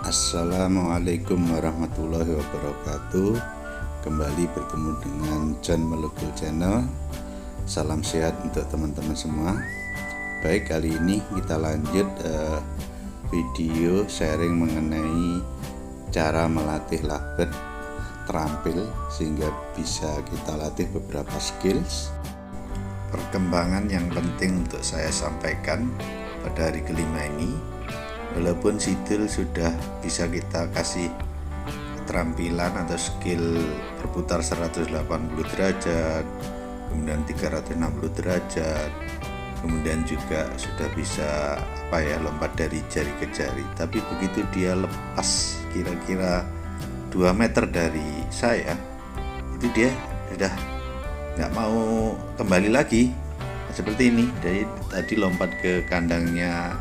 Assalamualaikum warahmatullahi wabarakatuh. Kembali bertemu dengan John Melukul Channel. Salam sehat untuk teman-teman semua. Baik, kali ini kita lanjut video sharing mengenai cara melatih lovebird terampil sehingga bisa kita latih beberapa skills. Perkembangan yang penting untuk saya sampaikan pada hari kelima ini, walaupun sidul sudah bisa kita kasih keterampilan atau skill berputar 180 derajat, kemudian 360 derajat, kemudian juga sudah bisa lompat dari jari ke jari, tapi begitu dia lepas kira-kira 2 meter dari saya, itu dia sudah nggak mau kembali lagi seperti ini. Jadi tadi lompat ke kandangnya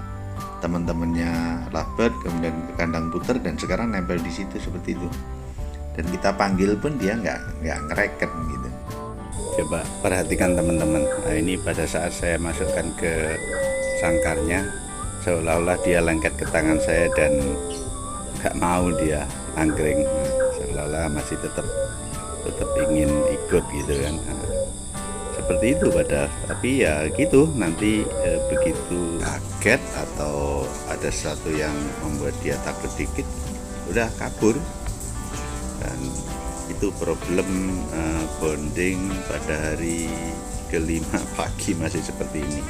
teman-temannya lovebird, kemudian ke kandang puter, dan sekarang nempel di situ seperti itu. Dan kita panggil pun dia nggak ngereken gitu. Coba perhatikan teman-teman. Nah, ini pada saat saya masukkan ke sangkarnya, seolah-olah dia lengket ke tangan saya dan nggak mau dia angkring, seolah-olah masih tetap ingin ikut gitu kan. Nah, seperti itu padahal, tapi ya gitu, nanti begitu kaget atau ada sesuatu yang membuat dia takut dikit, udah kabur. Dan itu problem bonding pada hari kelima pagi masih seperti ini.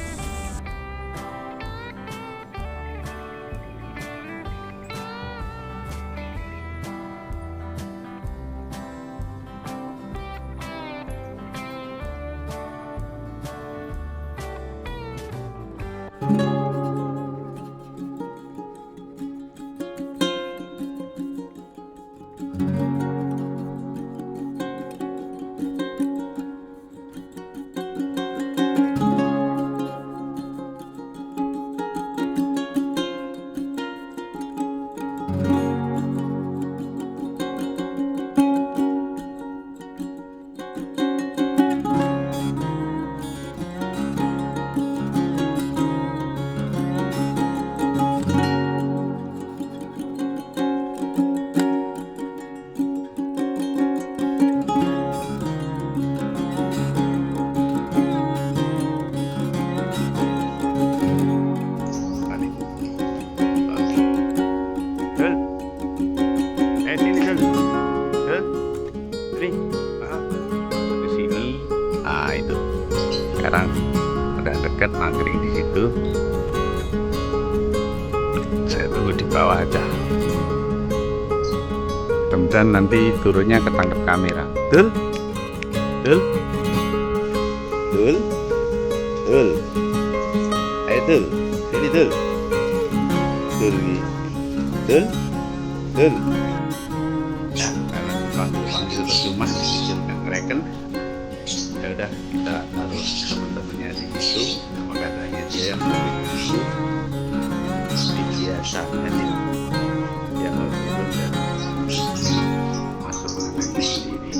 Sekarang udah dekat maghrib di situ. Saya tunggu di bawah aja. Kemudian nanti turunnya ketangkep kamera. Dul, dul, dul, dul. Ayo dul, sini dul, dul, dul, dul. Nah, kalau panggil percuma, nggak ngereken. Ya udah, kita taruh teman-temannya di situ, sama katanya dia yang lebih dulu. Ini biasanya nih yang lebih dulu dan masuk mengenai sendiri.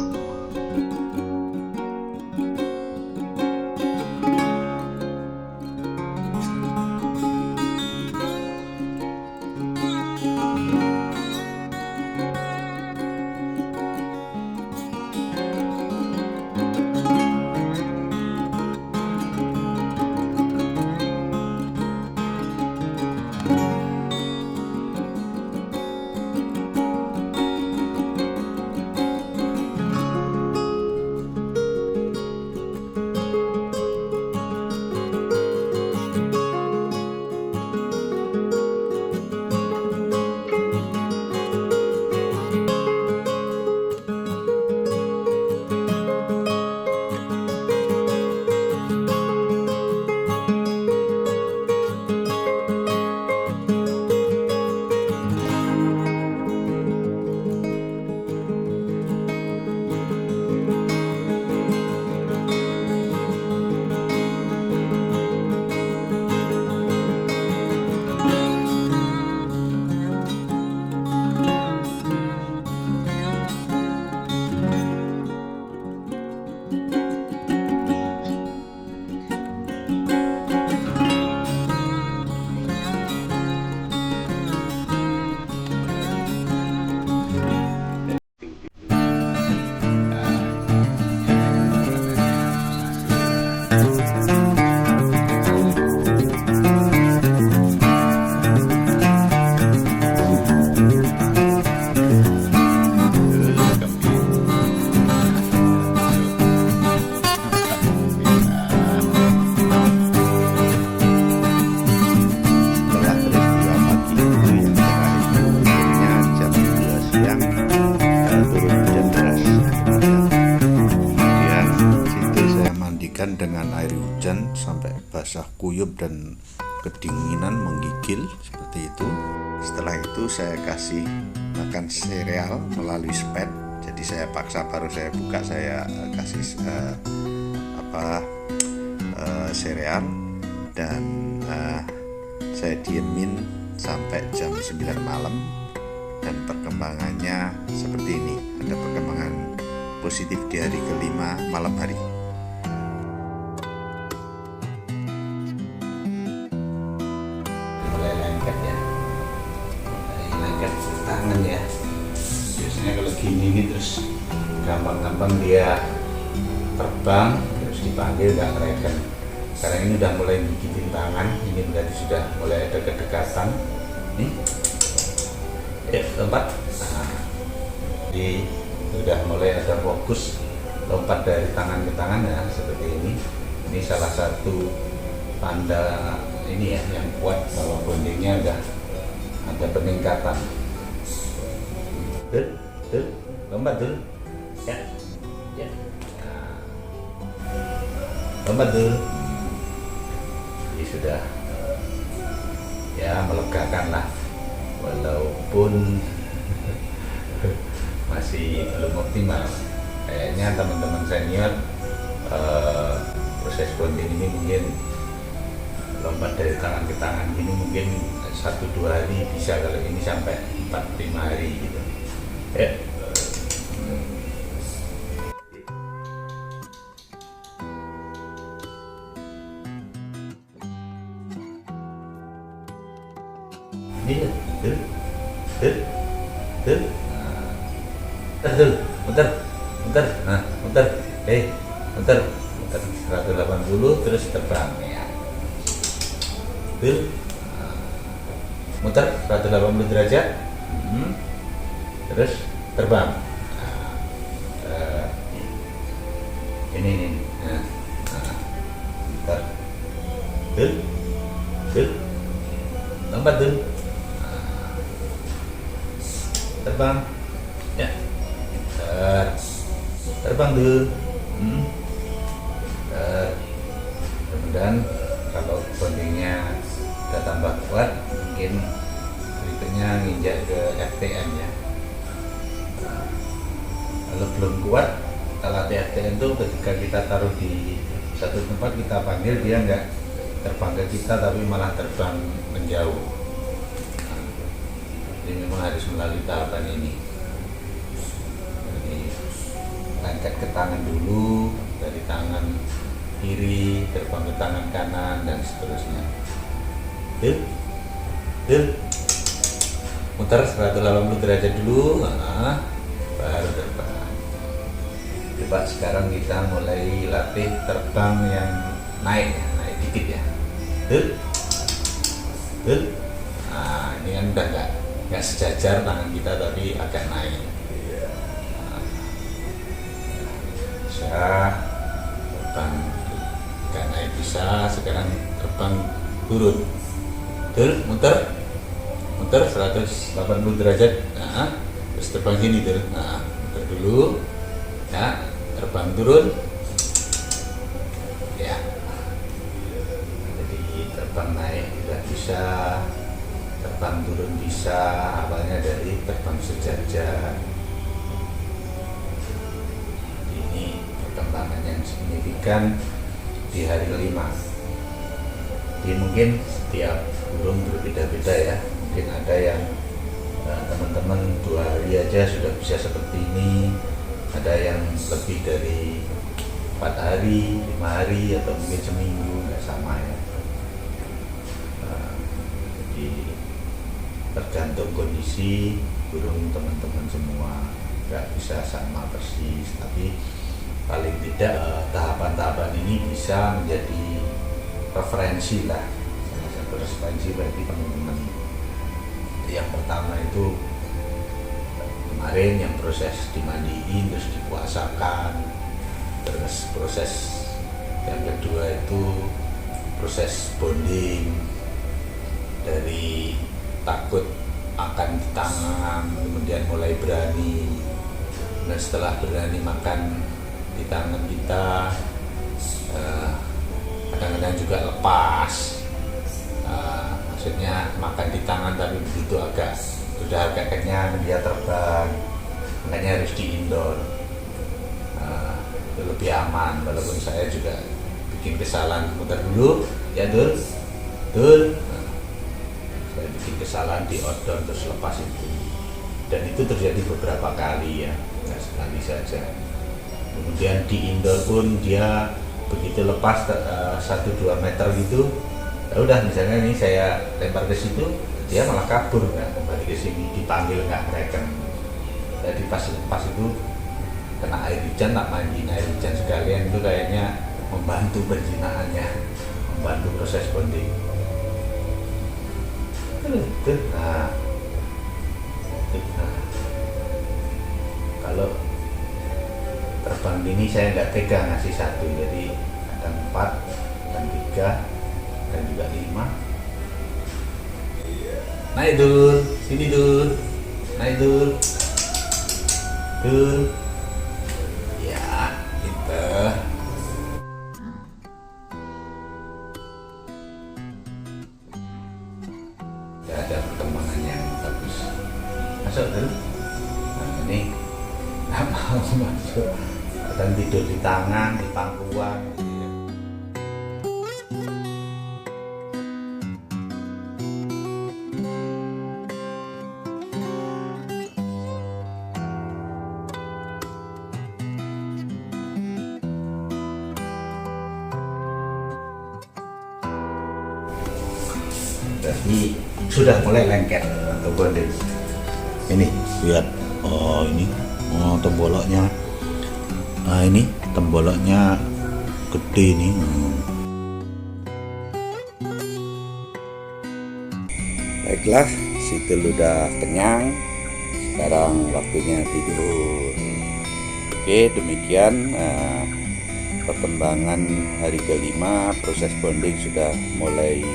sampai basah kuyup dan kedinginan menggigil seperti itu. Setelah itu saya kasih makan sereal melalui spet. Jadi saya paksa, baru saya buka, saya kasih sereal, dan saya diemin sampai jam 9 malam, dan perkembangannya seperti ini. Ada perkembangan positif di hari kelima malam hari. Mulai lengket ya, lengket tangan ya. Biasanya kalau gini nih terus gampang-gampang dia terbang, terus dipanggil nggak reken. Sekarang ini udah mulai gigitin tangan, ini berarti sudah mulai ada kedekatan. Nih, lompat. Nah, jadi sudah mulai ada fokus lompat dari tangan ke tangan ya, seperti ini. Ini salah satu tanda ini ya yang kuat bahwa bondingnya udah ada peningkatan. Lompat dulu, ya. Nah, lompat dulu. Jadi sudah ya melegakan lah, walaupun masih belum optimal. Kayaknya teman-teman senior proses bonding ini mungkin lompat dari tangan ke tangan gini mungkin 1-2 hari bisa, kalau ini sampai 4-5 hari gitu ya. Muter, nah muter, muter 180 terus terbang ya. Muter 180 derajat, terus terbang. Ini, muter, lompat dulu. Terbang ya, terbang dulu. Kemudian kalau bondingnya udah tambah kuat, mungkin berikutnya nginjak ke FTM ya. Kalau belum kuat, alat FTM itu ketika kita taruh di satu tempat, kita panggil, dia nggak terbang ke kita tapi malah terbang menjauh. Jadi memang harus melalui tahapan ini. Jadi lengket ke tangan dulu, dari tangan kiri terbang ke tangan kanan dan seterusnya. Muter 180 derajat dulu, baru terbang. Coba sekarang kita mulai latih terbang yang naik ya, naik dikit ya. Nah, ini kan udah nggak sejajar tangan kita tapi agak naik. Bisa terbang, agak naik bisa. Sekarang terbang turun. Muter 180 derajat. Nah, terus terbang sini tuh. Nah, muter dulu. Ya, terbang turun. Ya. Jadi terbang naik juga bisa, terbang turun bisa, awalnya dari terbang sejajar. Ini perkembangan yang signifikan di hari kelima. Jadi mungkin setiap burung berbeda-beda ya. Mungkin ada yang teman-teman 2 hari aja sudah bisa seperti ini, ada yang lebih dari 4 hari, 5 hari, atau mungkin seminggu, nggak sama ya. Jadi tergantung kondisi burung teman-teman semua, nggak bisa sama persis, tapi paling tidak tahapan-tahapan ini bisa menjadi referensi lah, salah satu referensi bagi teman-teman. Yang pertama itu kemarin yang proses dimandiin terus dipuasakan, terus proses yang kedua itu proses bonding, dari takut makan di tangan kemudian mulai berani, dan setelah berani makan di tangan kita kadang-kadang juga lepas. Maksudnya makan di tangan tapi begitu sudah agak kenyang dia terbang, makanya harus di indoor. Itu lebih aman, walaupun saya juga bikin kesalahan. Bentar dulu ya Dul. Saya bikin kesalahan di outdoor terus lepas itu, dan itu terjadi beberapa kali ya, nggak sekali saja. Kemudian di indoor pun dia begitu lepas 1-2 meter gitu, ya udah, misalnya ini saya lempar ke situ, dia malah kabur, nggak kembali ke sini, dipanggil nggak mereka. Jadi pas lepas itu kena air hujan, tak mandiin air hujan sekalian, itu kayaknya membantu penjinaannya, membantu proses bonding. Nah, kalau terbang gini saya nggak tega ngasih 1, jadi ada 4 dan 3 dan juga 5. Naik Dul, sini Dul, naik Dul, ya gitu. Gak ada perkembangan yang bagus. Masuk Dul. Nah ini nggak mau masuk, kadang tidur di tangan, di pangkuan. Jadi sudah mulai lengket untuk bonding. Ini lihat, ini temboloknya. Nah ini temboloknya gede nih. Baiklah, si Dul udah kenyang. Sekarang waktunya tidur. Oke, demikian perkembangan hari kelima. Proses bonding sudah mulai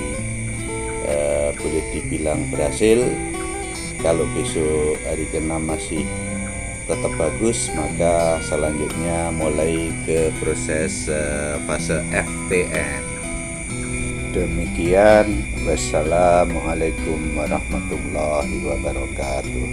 boleh dibilang berhasil. Kalau besok hari ke-6 masih tetap bagus, maka selanjutnya mulai ke proses fase FTN. Demikian, wassalamualaikum warahmatullahi wabarakatuh.